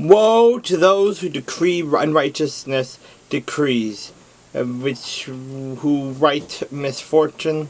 Woe to those who decree unrighteousness decrees, who write misfortune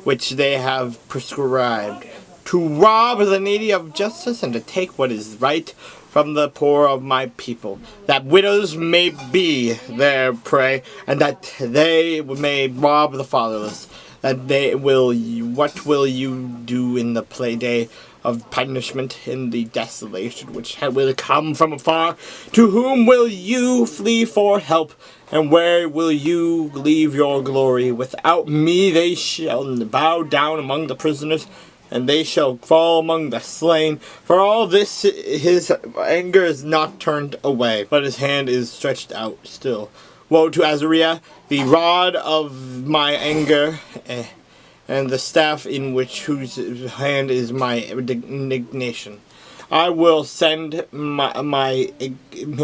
which they have prescribed, to rob the needy of justice and to take what is right from the poor of my people, that widows may be their prey, and that they may rob the fatherless. What will you do in the day of punishment, in the desolation which will come from afar? To whom will you flee for help, and where will you leave your glory? Without me they shall bow down among the prisoners, and they shall fall among the slain. For all this his anger is not turned away, but his hand is stretched out still. Woe to Azariah, the rod of my anger, and the staff in whose hand is my indignation. I will send him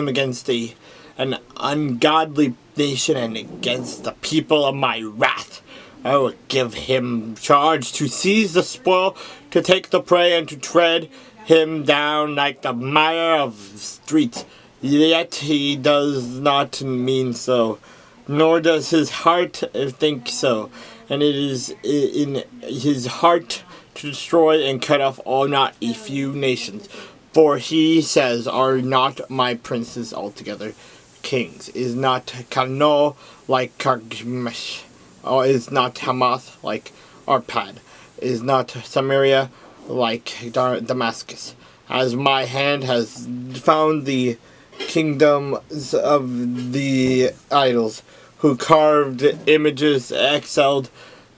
against an ungodly nation and against the people of my wrath. I will give him charge to seize the spoil, to take the prey, and to tread him down like the mire of streets. Yet he does not mean so, nor does his heart think so. And it is in his heart to destroy and cut off all, not a few nations. For he says, are not my princes altogether kings? Is not Kano like Carchemish? Or is not Hamath like Arpad? Is not Samaria like Damascus? As my hand has found the kingdoms of the idols, who carved images, excelled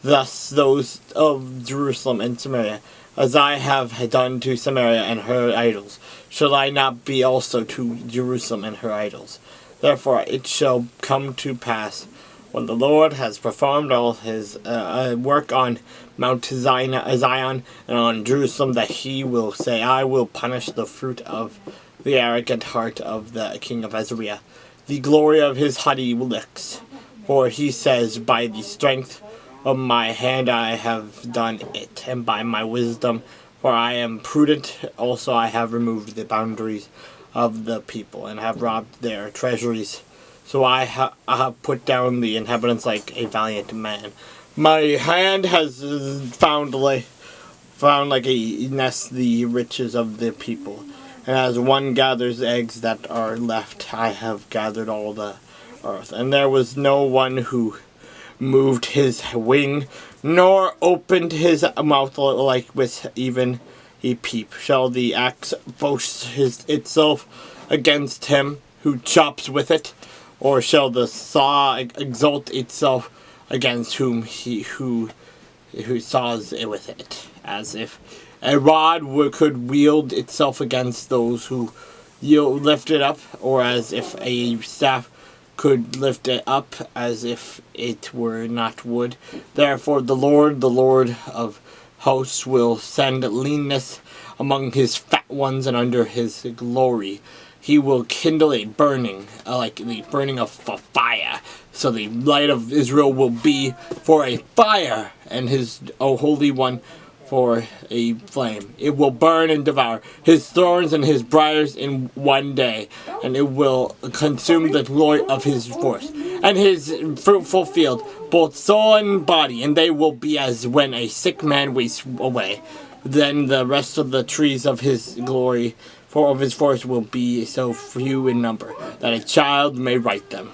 thus those of Jerusalem and Samaria, as I have done to Samaria and her idols, shall I not be also to Jerusalem and her idols? Therefore it shall come to pass, when the Lord has performed all his work on Mount Zion and on Jerusalem, that he will say, I will punish the fruit of the arrogant heart of the king of Azariah, the glory of his haughty looks. For he says, by the strength of my hand I have done it, and by my wisdom, for I am prudent, also I have removed the boundaries of the people, and have robbed their treasuries. So I have put down the inhabitants like a valiant man. My hand has found like a nest the riches of the people. And as one gathers eggs that are left, I have gathered all the earth. And there was no one who moved his wing, nor opened his mouth like with even a peep. Shall the axe boast itself against him who chops with it? Or shall the saw exalt itself against whom who saws it with it? As if a rod could wield itself against those who lift it up, or as if a staff could lift it up, as if it were not wood. Therefore the Lord of hosts will send leanness among his fat ones, and under his glory he will kindle a burning, like the burning of a fire. So the light of Israel will be for a fire, and his Holy One for a flame. It will burn and devour his thorns and his briars in one day, and it will consume the glory of his forest and his fruitful field, both soul and body, and they will be as when a sick man wastes away. Then the rest of the trees of his glory, of his forest, will be so few in number that a child may write them.